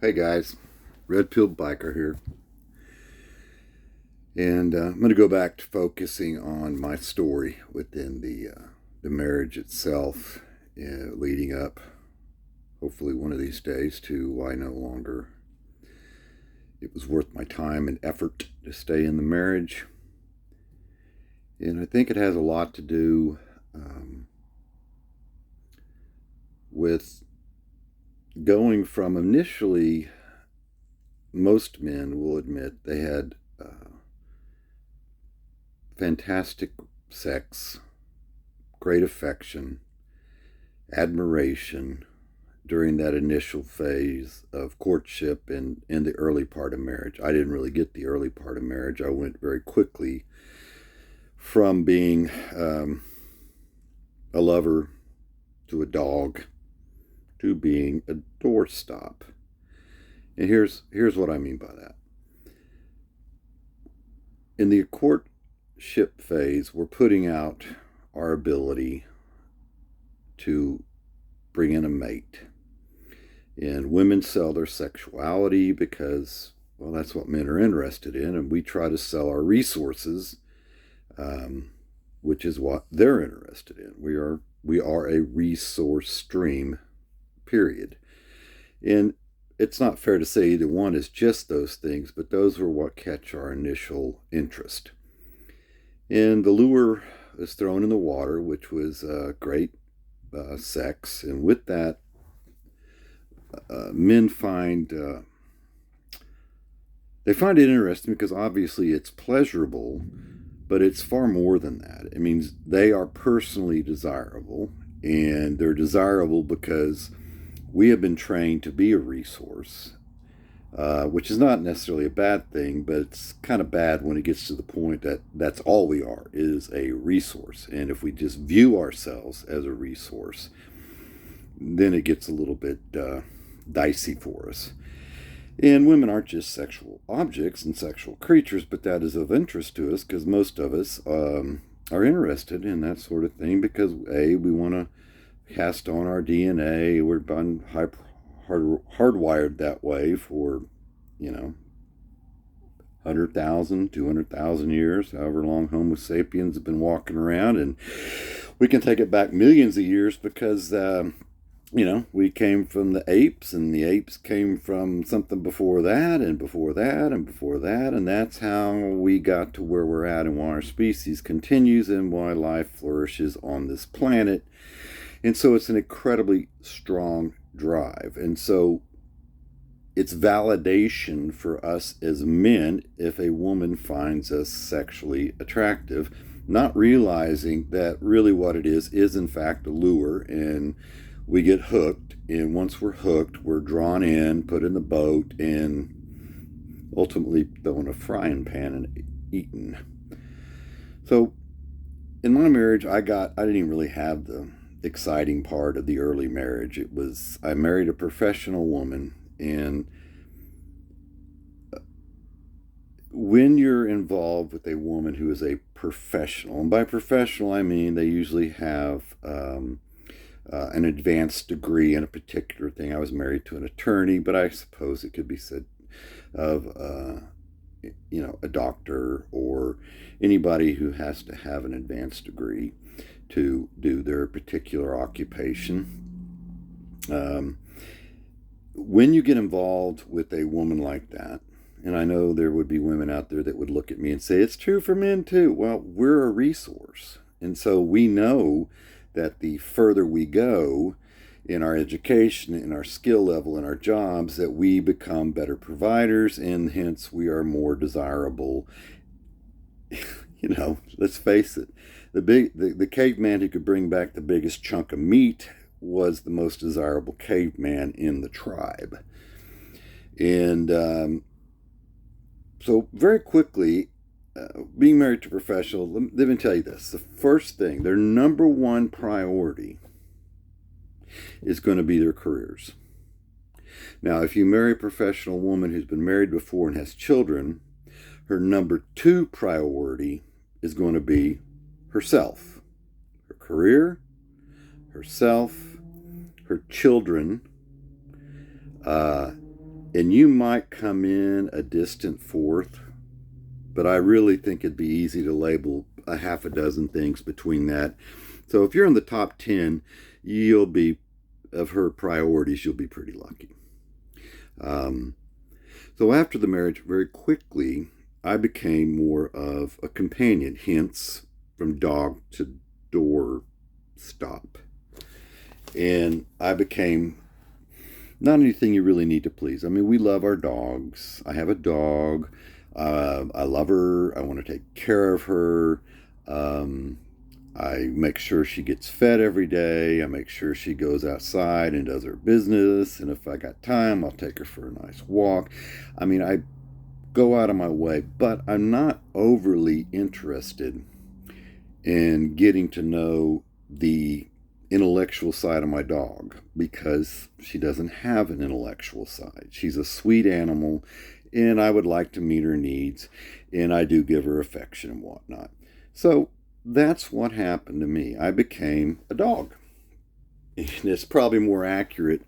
Hey guys, Red Pilled Biker here, and I'm going to go back to focusing on my story within the marriage itself, leading up, hopefully one of these days, to why no longer it was worth my time and effort to stay in the marriage. And I think it has a lot to do with going from initially, most men will admit they had fantastic sex, great affection, admiration during that initial phase of courtship and in the early part of marriage. I didn't really get the early part of marriage. I went very quickly from being a lover to a dog to being a doorstop. And here's what I mean by that. In the courtship phase, we're putting out our ability to bring in a mate. And women sell their sexuality because, well, that's what men are interested in. And we try to sell our resources, which is what they're interested in. We are a resource stream, period. And it's not fair to say either one is just those things, but those are what catch our initial interest. And the lure is thrown in the water, which was great sex. And with that, men they find it interesting because obviously it's pleasurable, but it's far more than that. It means they are personally desirable, and they're desirable because we have been trained to be a resource, which is not necessarily a bad thing, but it's kind of bad when it gets to the point that that's all we are, is a resource. And if we just view ourselves as a resource, then it gets a little bit dicey for us. And women aren't just sexual objects and sexual creatures, but that is of interest to us because most of us are interested in that sort of thing because, A, we want to cast on our DNA. We're hardwired that way for, 100,000, 200,000 years, however long Homo sapiens have been walking around. And we can take it back millions of years because we came from the apes, and the apes came from something before that, and before that, and before that, and that's how we got to where we're at and why our species continues and why life flourishes on this planet. And so it's an incredibly strong drive. And so it's validation for us as men if a woman finds us sexually attractive, not realizing that really what it is in fact a lure, and we get hooked, and once we're hooked, we're drawn in, put in the boat, and ultimately thrown in a frying pan and eaten. So in my marriage, I didn't even really have the exciting part of the early marriage. I married a professional woman, and when you're involved with a woman who is a professional, and by professional I mean they usually have an advanced degree in a particular thing. I was married to an attorney, but I suppose it could be said of a doctor or anybody who has to have an advanced degree to do their particular occupation. When you get involved with a woman like that, and I know there would be women out there that would look at me and say, it's true for men too. Well, we're a resource. And so we know that the further we go in our education, in our skill level, in our jobs, that we become better providers, and hence we are more desirable. Let's face it, the caveman who could bring back the biggest chunk of meat was the most desirable caveman in the tribe. And so very quickly, being married to a professional, let me tell you this. The first thing, their number one priority is going to be their careers. Now, if you marry a professional woman who's been married before and has children, her number two priority is going to be herself, her career, herself, her children, And you might come in a distant fourth, but I really think it'd be easy to label a half a dozen things between that. So if you're in the top 10, you'll be, of her priorities, you'll be pretty lucky. Um, so after the marriage, very quickly, I became more of a companion, hence from dog to door stop. And I became not anything you really need to please. I mean, we love our dogs. I have a dog. I love her. I want to take care of her. Um, I make sure she gets fed every day. I make sure she goes outside and does her business. And if I got time, I'll take her for a nice walk. I mean, I go out of my way, but I'm not overly interested in getting to know the intellectual side of my dog, because she doesn't have an intellectual side. She's a sweet animal, and I would like to meet her needs, and I do give her affection and whatnot. So that's what happened to me. I became a dog. And it's probably more accurate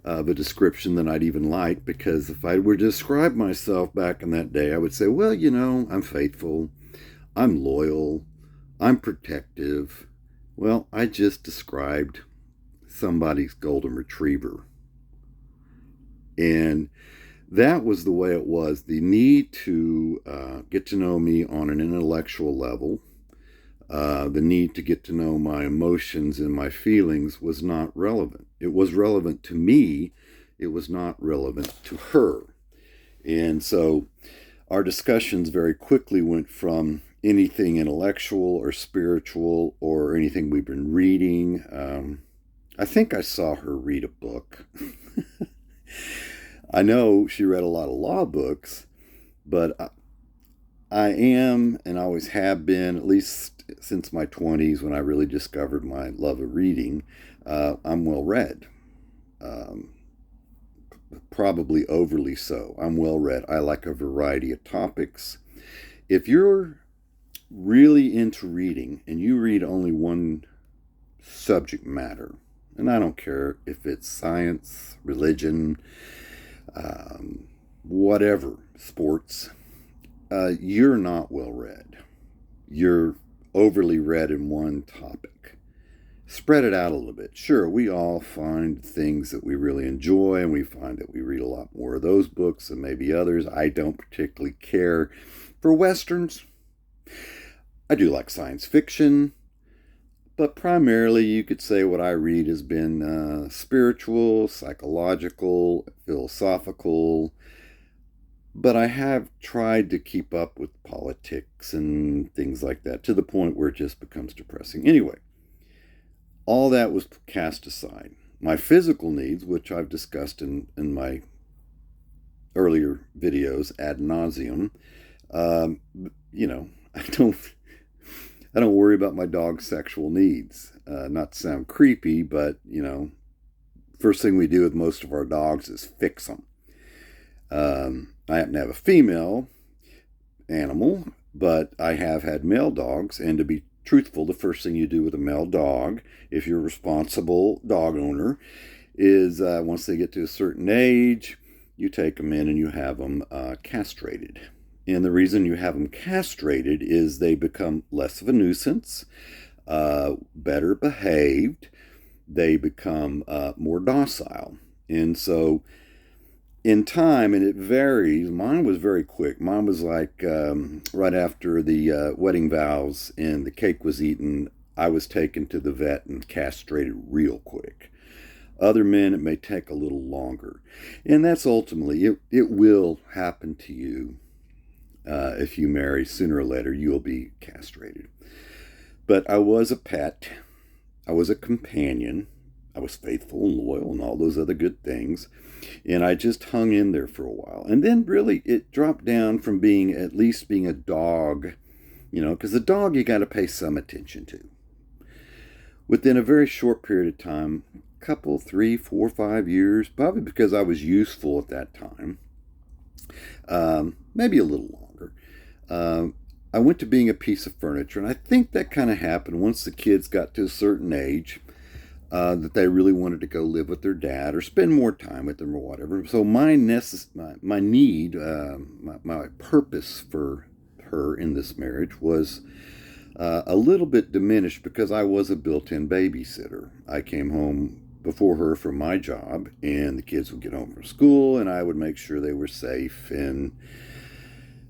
of a description than I'd even like, because if I were to describe myself back in that day, I would say, well, I'm faithful, I'm loyal, I'm protective. Well, I just described somebody's golden retriever. And that was the way it was. The need to get to know me on an intellectual level, the need to get to know my emotions and my feelings was not relevant. It was relevant to me. It was not relevant to her. And so our discussions very quickly went from anything intellectual or spiritual or anything we've been reading. I think I saw her read a book. I know she read a lot of law books, but I am and always have been, at least since my 20s when I really discovered my love of reading, I'm well read. Probably overly so. I'm well read. I like a variety of topics. If you're really into reading and you read only one subject matter, and I don't care if it's science, religion, whatever, sports, you're not well read. You're overly read in one topic. Spread it out a little bit. Sure, we all find things that we really enjoy, and we find that we read a lot more of those books than maybe others. I don't particularly care for Westerns. I do like science fiction, but primarily you could say what I read has been spiritual, psychological, philosophical, but I have tried to keep up with politics and things like that to the point where it just becomes depressing. Anyway, all that was cast aside. My physical needs, which I've discussed in my earlier videos ad nauseum, I don't worry about my dog's sexual needs. Not to sound creepy, but, first thing we do with most of our dogs is fix them. I happen to have a female animal, but I have had male dogs, and to be truthful, the first thing you do with a male dog, if you're a responsible dog owner, is once they get to a certain age, you take them in and you have them castrated. And the reason you have them castrated is they become less of a nuisance, better behaved, they become more docile. And so in time, and it varies, mine was very quick. Mine was like right after the wedding vows and the cake was eaten, I was taken to the vet and castrated real quick. Other men, it may take a little longer. And that's ultimately, it will happen to you. If you marry, sooner or later, you'll be castrated. But I was a pet. I was a companion. I was faithful and loyal and all those other good things. And I just hung in there for a while. And then really it dropped down from being at least being a dog, because a dog you got to pay some attention to. Within a very short period of time, couple, 3, 4, 5 years, probably because I was useful at that time, maybe a little longer. I went to being a piece of furniture, and I think that kind of happened once the kids got to a certain age. that they really wanted to go live with their dad or spend more time with them or whatever. So my need, my purpose for her in this marriage was a little bit diminished because I was a built-in babysitter. I came home before her from my job, and the kids would get home from school, and I would make sure they were safe, and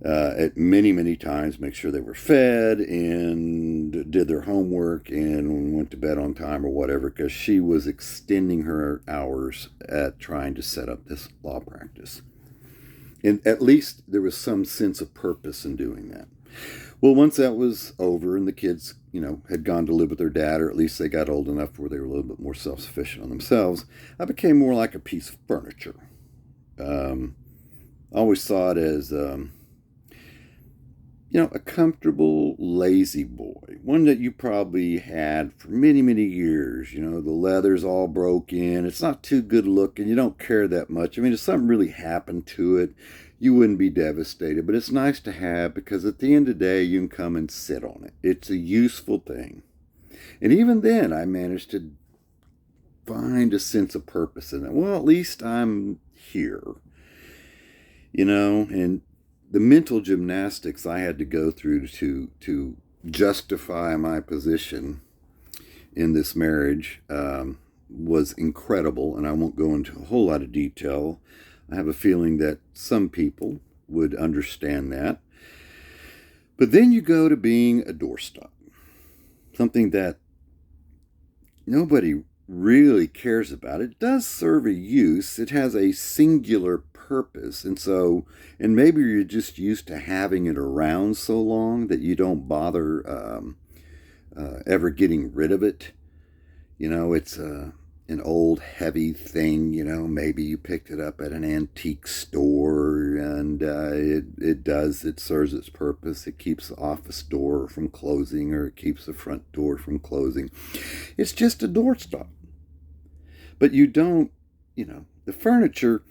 at many times make sure they were fed and did their homework and went to bed on time or whatever, because she was extending her hours at trying to set up this law practice. And at least there was some sense of purpose in doing that. Well, once that was over and the kids, had gone to live with their dad, or at least they got old enough where they were a little bit more self-sufficient on themselves, I became more like a piece of furniture. I always saw it as, a comfortable, lazy boy. One that you probably had for many years. The leather's all broken. It's not too good looking. You don't care that much. I mean, if something really happened to it, you wouldn't be devastated. But it's nice to have because at the end of the day, you can come and sit on it. It's a useful thing. And even then, I managed to find a sense of purpose in it. Well, at least I'm here. And the mental gymnastics I had to go through to justify my position in this marriage was incredible, and I won't go into a whole lot of detail. I have a feeling that some people would understand that. But then you go to being a doorstop, something that nobody really cares about. It does serve a use. It has a singular purpose. And maybe you're just used to having it around so long that you don't bother ever getting rid of it. It's an old heavy thing. Maybe you picked it up at an antique store, and it serves its purpose. It keeps the office door from closing, or it keeps the front door from closing. It's just a doorstop. But you don't, the furniture,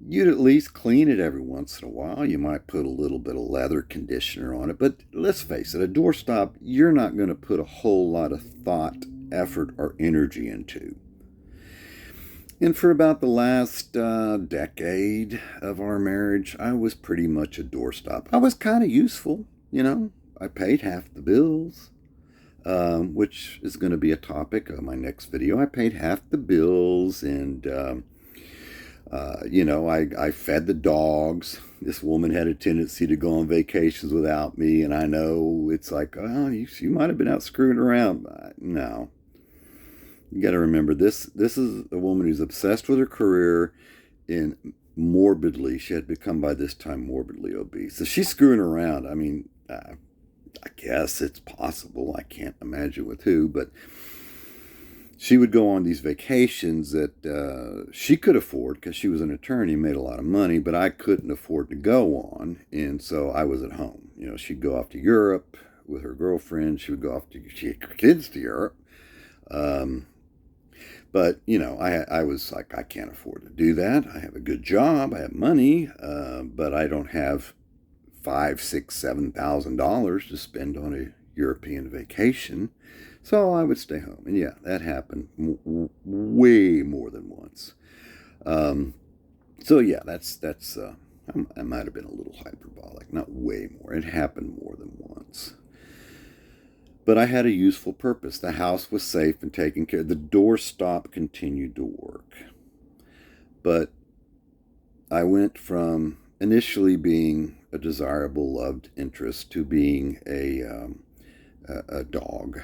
you'd at least clean it every once in a while. You might put a little bit of leather conditioner on it. But let's face it, a doorstop, you're not going to put a whole lot of thought, effort, or energy into. And for about the last decade of our marriage, I was pretty much a doorstop. I was kind of useful, I paid half the bills, which is going to be a topic of my next video. I paid half the bills, and, I fed the dogs. This woman had a tendency to go on vacations without me, and I know it's like, oh, you might have been out screwing around. No. You got to remember, this is a woman who's obsessed with her career and she had become by this time morbidly obese. So she's screwing around. I mean, I guess it's possible. I can't imagine with who, but she would go on these vacations that she could afford because she was an attorney and made a lot of money, but I couldn't afford to go on. And so I was at home. She'd go off to Europe with her girlfriend. She had her kids to Europe. But, I was like, I can't afford to do that. I have a good job. I have money, but I don't have $5,000, $6,000, $7,000 to spend on a European vacation. So I would stay home. And yeah, that happened way more than once. So yeah, that's I might have been a little hyperbolic, not way more. It happened more than once. But I had a useful purpose. The house was safe and taken care of. The doorstop continued to work. But I went from initially being a desirable, loved interest to being a dog,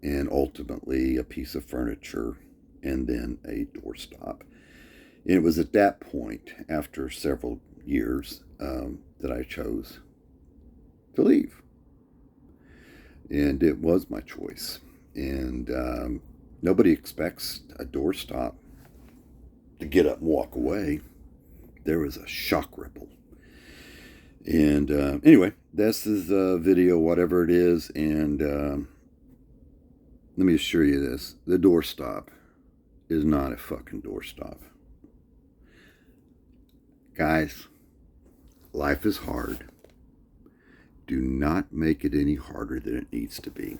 and ultimately a piece of furniture, and then a doorstop. And it was at that point, after several years, that I chose to leave. And it was my choice. And nobody expects a doorstop to get up and walk away. There was a shock ripple. And anyway, this is a video, whatever it is. And let me assure you this. The doorstop is not a fucking doorstop. Guys, life is hard. Do not make it any harder than it needs to be.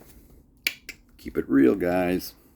Keep it real, guys.